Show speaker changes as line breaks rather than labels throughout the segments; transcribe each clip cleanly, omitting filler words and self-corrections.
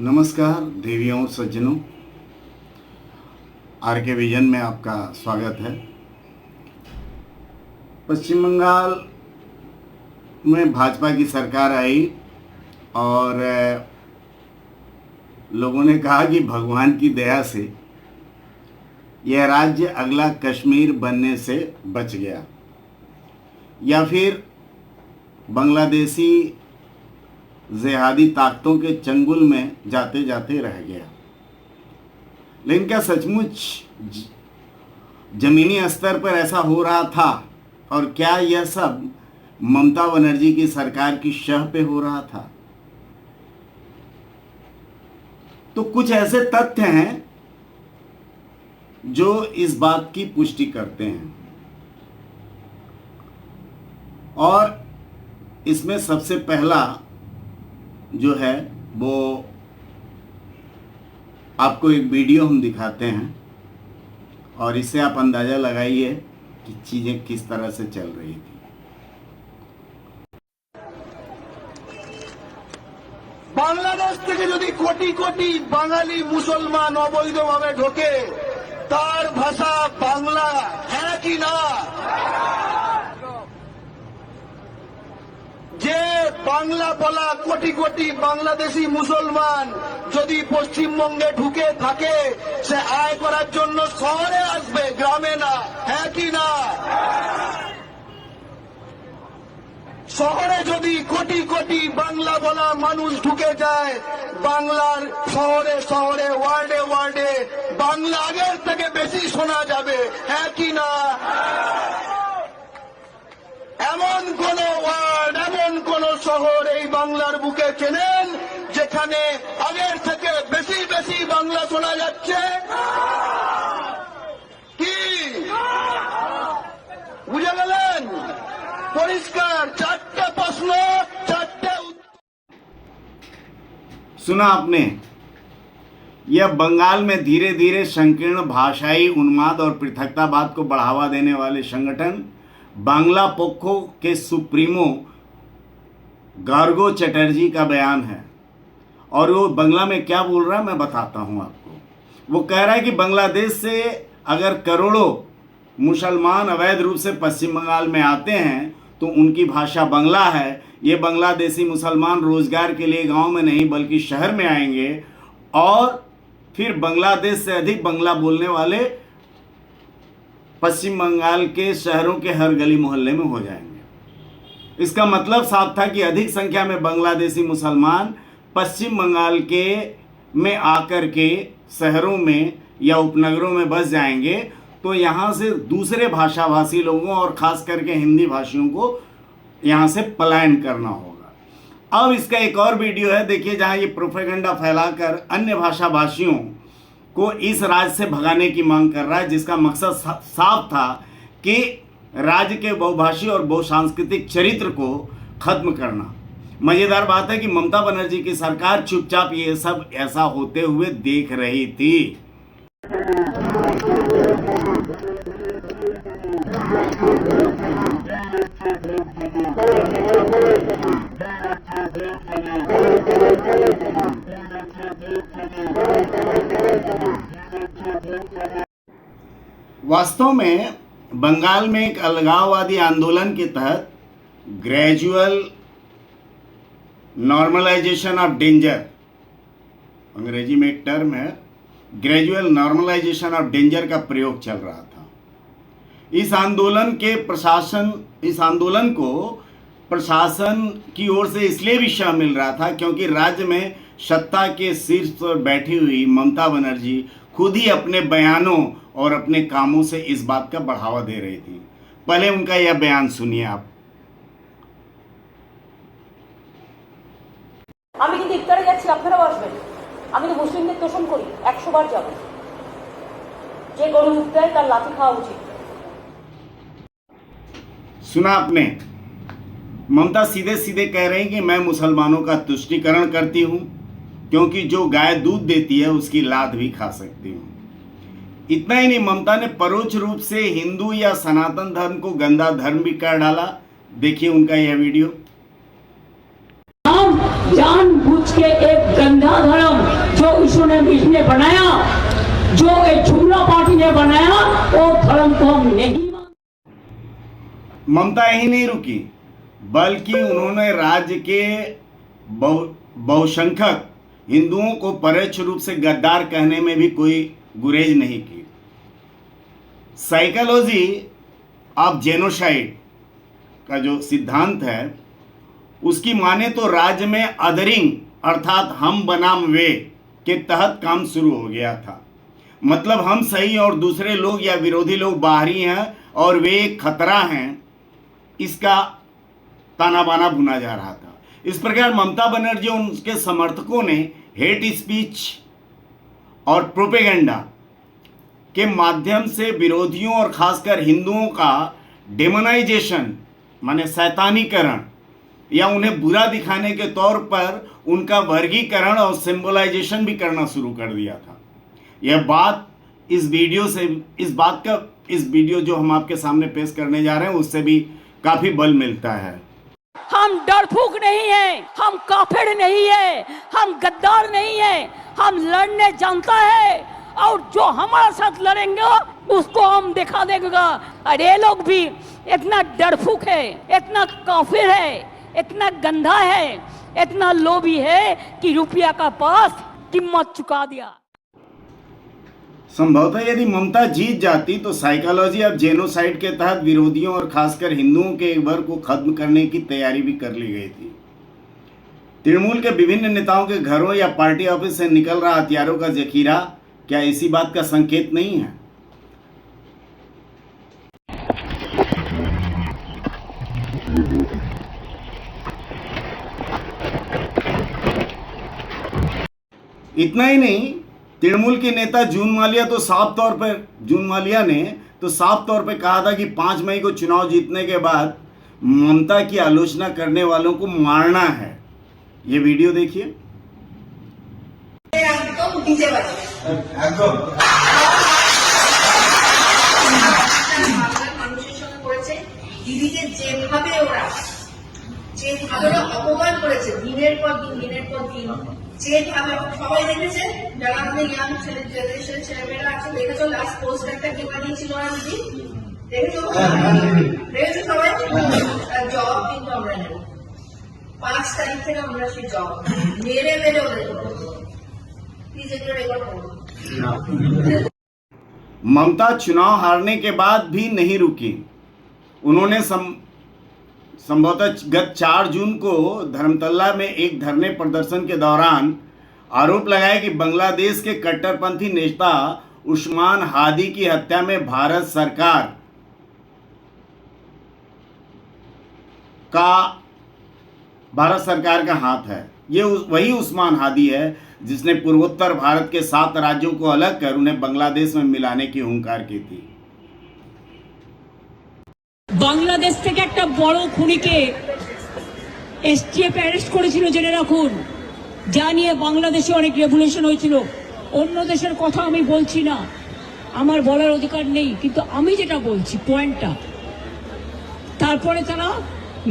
नमस्कार देवियों और सज्जनों, आर के विजन में आपका स्वागत है। पश्चिम बंगाल में भाजपा की सरकार आई और लोगों ने कहा कि भगवान की दया से यह राज्य अगला कश्मीर बनने से बच गया या फिर बांग्लादेशी जिहादी ताकतों के चंगुल में जाते जाते रह गया। लेकिन क्या सचमुच जमीनी स्तर पर ऐसा हो रहा था? और क्या यह सब ममता बनर्जी की सरकार की शह पे हो रहा था? तो कुछ ऐसे तथ्य हैं जो इस बात की पुष्टि करते हैं और इसमें सबसे पहला जो है वो आपको एक वीडियो हम दिखाते हैं और इससे आप अंदाजा लगाइए कि चीजें किस तरह से चल रही थी।
बांग्लादेश থেকে যদি কোটি কোটি বাঙালি মুসলমান অবৈধভাবে ঢোকে তার ভাষা বাংলা হ্যাঁ কি না? যে বাংলা বলা কোটি কোটি বাংলাদেশি মুসলমান যদি পশ্চিমবঙ্গে ঢুকে থাকে সে আয় করার জন্য শহরে আসবে, গ্রামে না, হ্যাঁ কি না? শহরে যদি কোটি কোটি বাংলা বলা মানুষ ঢুকে যায়, বাংলার শহরে শহরে ওয়ার্ডে ওয়ার্ডে বাংলা আগের থেকে বেশি শোনা যাবে, হ্যাঁ কি না? এমন কোন ওয়ার্ড, এমন কোন শহর এই বাংলার বুকে চেনেন যেখানে আগের থেকে বেশি বেশি বাংলা শোনা যাচ্ছে? কি বুঝে গেলেন? পরিষ্কার চারটে প্রশ্ন, চারটে
सुना आपने? यह बंगाल में धीरे धीरे संकीर्ण भाषाई उन्माद और पृथकतावाद को बढ़ावा देने वाले संगठन बांग्ला पोक्खो के सुप्रीमो गार्गो चटर्जी का बयान है। और वो बंगला में क्या बोल रहा है मैं बताता हूँ आपको। वो कह रहा है कि बांग्लादेश से अगर करोड़ों मुसलमान अवैध रूप से पश्चिम बंगाल में आते हैं तो उनकी भाषा बांग्ला है। ये बांग्लादेशी मुसलमान रोजगार के लिए गांव में नहीं बल्कि शहर में आएंगे और फिर बांग्लादेश से अधिक बांग्ला बोलने वाले पश्चिम बंगाल के शहरों के हर गली मोहल्ले में हो जाएंगे। इसका मतलब साफ था कि अधिक संख्या में बांग्लादेशी मुसलमान पश्चिम बंगाल के में आकर के शहरों में या उपनगरों में बस जाएंगे तो यहाँ से दूसरे भाषाभाषी लोगों और खास करके हिंदी भाषियों को यहाँ से पलायन करना होगा। अब इसका एक और वीडियो है, देखिए, जहाँ ये प्रोपेगेंडा फैलाकर अन्य भाषाभाषियों को इस राज्य से भगाने की मांग कर रहा है, जिसका मकसद साफ था कि राज्य के बहुभाषी और बहुसांस्कृतिक चरित्र को खत्म करना। मजेदार बात है कि ममता बनर्जी की सरकार चुपचाप ये सब ऐसा होते हुए देख रही थी। वास्तव में बंगाल में एक अलगाववादी आंदोलन के तहत ग्रेजुअल नॉर्मलाइजेशन ऑफ डेंजर, अंग्रेजी में एक टर्म है, ग्रेजुअल नॉर्मलाइजेशन ऑफ डेंजर का प्रयोग चल रहा था। इस आंदोलन को प्रशासन की ओर से इसलिए भी शह मिल रहा था क्योंकि राज्य में सत्ता के शीर्ष पर बैठी हुई ममता बनर्जी खुद ही अपने बयानों और अपने कामों से इस बात का बढ़ावा दे रही थी। पहले उनका यह बयान सुनिए आप।
আমি কিন্তু ইফতারে যাচ্ছি, আপনারা বসবেন। আমি তো মুসলিমদের তোষণ করি, 100 বার যাব। যে গরু উঠতে তার লাঠি খাওয়া উচিত।
सुना आपने? ममता सीधे सीधे कह रही कि मैं मुसलमानों का तुष्टीकरण करती हूँ क्योंकि जो गाय दूध देती है उसकी लात भी खा सकती हूँ। इतना ही नहीं, ममता ने परोक्ष रूप से हिंदू या सनातन धर्म को गंदा धर्म भी कर डाला। देखिए उनका यह वीडियो।
जानबूझ के एक गंदा धर्म जो इसने बनाया, जो एक जुमला पार्टी ने बनाया, वो धर्म को हम नहीं मानते।
ममता यही नहीं रुकी, बल्कि उन्होंने राज्य के बहुसंख्यक हिंदुओं को परोक्ष रूप से गद्दार कहने में भी कोई गुरेज नहीं की। साइकोलॉजी ऑफ जेनोसाइड का जो सिद्धांत है, उसकी माने तो राज्य में अदरिंग अर्थात हम बनाम वे के तहत काम शुरू हो गया था। मतलब हम सही और दूसरे लोग या विरोधी लोग बाहरी हैं और वे एक खतरा हैं, इसका ताना बाना बुना जा रहा था। इस प्रकार ममता बनर्जी और उनके समर्थकों ने हेट स्पीच और प्रोपेगेंडा के माध्यम से विरोधियों और खासकर हिंदुओं का डेमोनाइजेशन माने शैतानीकरण या उन्हें बुरा दिखाने के तौर पर उनका वर्गीकरण और सिंबलाइजेशन भी करना शुरू कर दिया था। यह बात इस वीडियो जो हम आपके सामने पेश करने जा रहे हैं उससे भी काफी बल मिलता है।
हम डरफूक नहीं है, हम काफिर नहीं है, हम गद्दार नहीं है, हम लड़ने जानता है और जो हमारे साथ लड़ेंगे उसको हम दिखा देगा। अरे लोग भी इतना डरफूक है, इतना काफिर है, इतना गंदा है, इतना लोभी है कि रुपया का पास कीमत चुका दिया।
संभवतः यदि ममता जीत जाती तो साइकोलॉजी ऑफ जेनोसाइड के तहत विरोधियों और खासकर हिंदुओं के एक वर्ग को खत्म करने की तैयारी भी कर ली गई थी। तृणमूल के विभिन्न नेताओं के घरों या पार्टी ऑफिस से निकल रहा हथियारों का जखीरा क्या इसी बात का संकेत नहीं है? इतना ही नहीं, तृणमूल के नेता जून मालिया ने तो साफ तौर पे कहा था कि 5 मई को चुनाव जीतने के बाद ममता की आलोचना करने वालों को मारना है। ये वीडियो देखिए।
দিদিকে যেভাবে ওরা অপমান করেছে দিনের পর দিন যেভাবে সবাই দেখেছে, যারা আমাদের ইয়াং ছেলেমেয়েরা আছে দেখেছো লাস্ট পোস্ট একটা কি বানিয়েছিল না দিদি, দেখেছো সবাই? জবাব কিন্তু আমরা নেব 5 তারিখ থেকে, আমরা সেই জবাব মেরে ওদের প্লিজ এগুলো রেকর্ড করবো।
ममता चुनाव हारने के बाद भी नहीं रुकी। उन्होंने संभवतः गत 4 जून को धर्मतला में एक धरने प्रदर्शन के दौरान आरोप लगाया कि बांग्लादेश के कट्टरपंथी नेता उस्मान हादी की हत्या में भारत सरकार का हाथ है। ये वही उस्मान हादी है जिसने पूर्वोत्तर भारत के 7 राज्यों को अलग कर उन्हें बांग्लादेश में मिलाने की हुंकार की थी।
বাংলাদেশ থেকে একটা বড় খুনিকে এসটিএফ অ্যারেস্ট করেছিল, জেনে রাখুন। যা নিয়ে বাংলাদেশে অনেক রেভলিউশন হয়েছিল। অন্য দেশের কথা আমি বলছি না, আমার বলার অধিকার নেই, কিন্তু আমি যেটা বলছি পয়েন্টটা, তারপরে তারা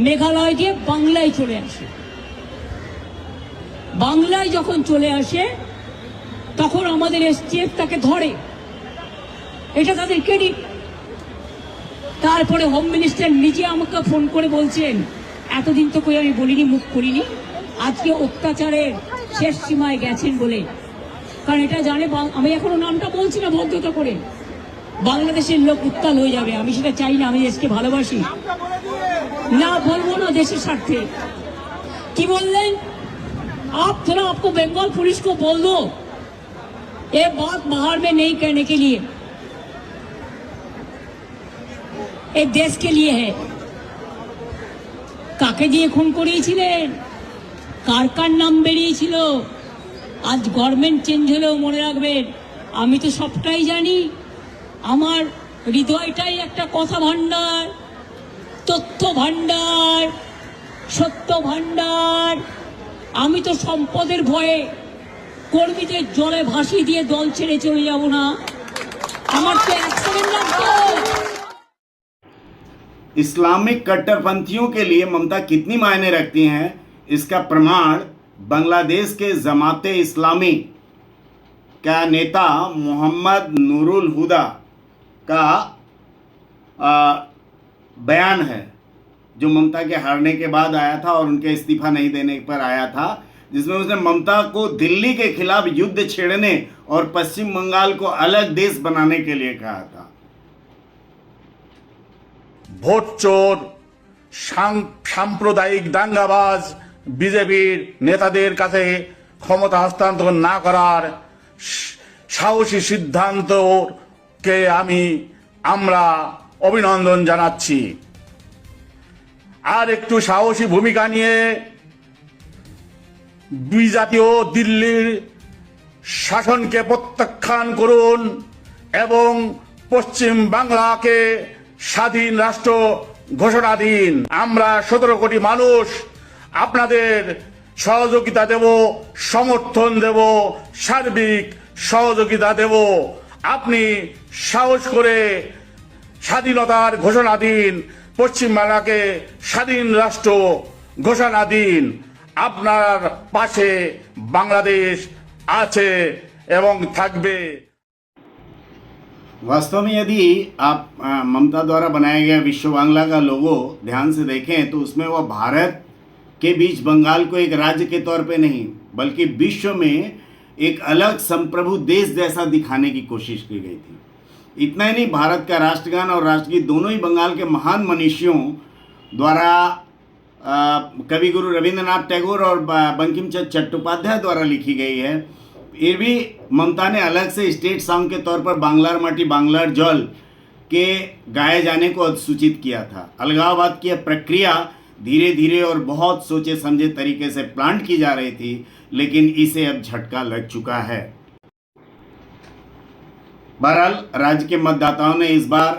মেঘালয় দিয়ে বাংলায় চলে আসে। বাংলায় যখন চলে আসে তখন আমাদের এসটিএফ তাকে ধরে, এটা তাদের ক্রেডিট। তারপরে হোম মিনিস্টার নিজে আমাকে ফোন করে বলছেন, এতদিন তো কই আমি বলিনি, মুখ করিনি, আজকে অত্যাচারের শেষ সীমায় গেছেন বলে। কারণ এটা জানে, আমি এখনো নামটা বলছি না ভদ্রতা করে, বাংলাদেশের লোক উত্তাল হয়ে যাবে। আমি সেটা চাই না, আমি দেশকে ভালোবাসি, না বলবো না দেশের স্বার্থে। কি বললেন? आप थोड़ा आपको बंगाल पुलिस को बोल दो ये बात बाहर में नहीं कहने के लिए, एक देश के लिए है। কাকে দিয়ে খুন করিয়েছিলেন, কার কার নাম বেরিয়েছিল, আজ গভর্নমেন্ট চেঞ্জ হলেও মনে রাখবেন আমি তো সবটাই জানি। আমার হৃদয়টাই একটা কথা ভান্ডার, তথ্য ভান্ডার, সত্য ভান্ডার। আমি তো সম্পদের ভয়ে কর্মীদের জলে ভাসিয়ে দিয়ে দল ছেড়ে চলে যাব না, আমার তো 1 সেকেন্ড লাগতো।
इस्लामिक कट्टरपंथियों के लिए ममता कितनी मायने रखती हैं, इसका प्रमाण बांग्लादेश के जमाते इस्लामी का नेता मोहम्मद नूरुल हुदा का बयान है, जो ममता के हारने के बाद आया था और उनके इस्तीफा नहीं देने पर आया था, जिसमें उसने ममता को दिल्ली के खिलाफ युद्ध छेड़ने और पश्चिम बंगाल को अलग देश बनाने के लिए कहा था।
ভোট চোর, সাম্প্রদায়িক দাঙ্গাবাজ বিজেপির নেতাদের কাছে ক্ষমতা হস্তান্তর না করার সাহসী সিদ্ধান্তকে আমরা অভিনন্দন জানাচ্ছি। আর একটু সাহসী ভূমিকা নিয়ে বিজাতীয় দিল্লির শাসনকে প্রত্যাখ্যান করুন এবং পশ্চিম বাংলাকে স্বাধীন রাষ্ট্র ঘোষণা দিন। আমরা 17 কোটি মানুষ আপনাদের সহযোগিতা দেব, সমর্থন দেব, সার্বিক সহযোগিতা দেব। আপনি সাহস করে স্বাধীনতার ঘোষণা দিন, পশ্চিম বাংলাকে স্বাধীন রাষ্ট্র ঘোষণা দিন। আপনার পাশে বাংলাদেশ আছে এবং থাকবে।
वास्तव में यदि आप ममता द्वारा बनाया गया विश्व बांग्ला का लोगो ध्यान से देखें तो उसमें वह भारत के बीच बंगाल को एक राज्य के तौर पे नहीं बल्कि विश्व में एक अलग संप्रभु देश जैसा दिखाने की कोशिश की गई थी। इतना ही नहीं, भारत का राष्ट्रगान और राष्ट्रगीत दोनों ही बंगाल के महान मनीषियों द्वारा कवि गुरु रविंद्रनाथ टैगोर और बंकिम चंद्र चट्टोपाध्याय द्वारा लिखी गई है। फिर भी ममता ने अलग से स्टेट सॉन्ग के तौर पर बांग्लार माटी बांग्लार जल के गाए जाने को सूचित किया था। अलगाववाद की प्रक्रिया धीरे धीरे और बहुत सोचे समझे तरीके से प्लांट की जा रही थी, लेकिन इसे अब झटका लग चुका है। बहरहाल राज्य के मतदाताओं ने इस बार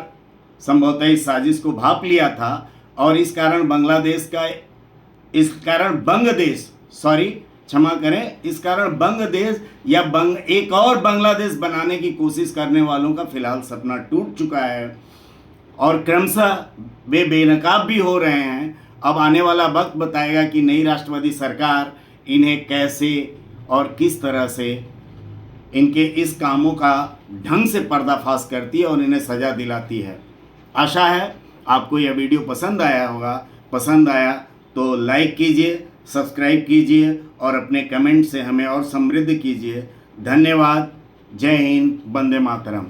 संभवतः इस साजिश को भांप लिया था और इस कारण बांग्लादेश या एक और बांग्लादेश बनाने की कोशिश करने वालों का फिलहाल सपना टूट चुका है और क्रमशः वे बेनकाब भी हो रहे हैं। अब आने वाला वक्त बताएगा कि नई राष्ट्रवादी सरकार इन्हें कैसे और किस तरह से इनके इस कामों का ढंग से पर्दाफाश करती है और इन्हें सजा दिलाती है। आशा है आपको यह वीडियो पसंद आया होगा। पसंद आया तो लाइक कीजिए, सब्सक्राइब कीजिए और अपने कमेंट से हमें और समृद्ध कीजिए। धन्यवाद। जय हिंद, वंदे मातरम।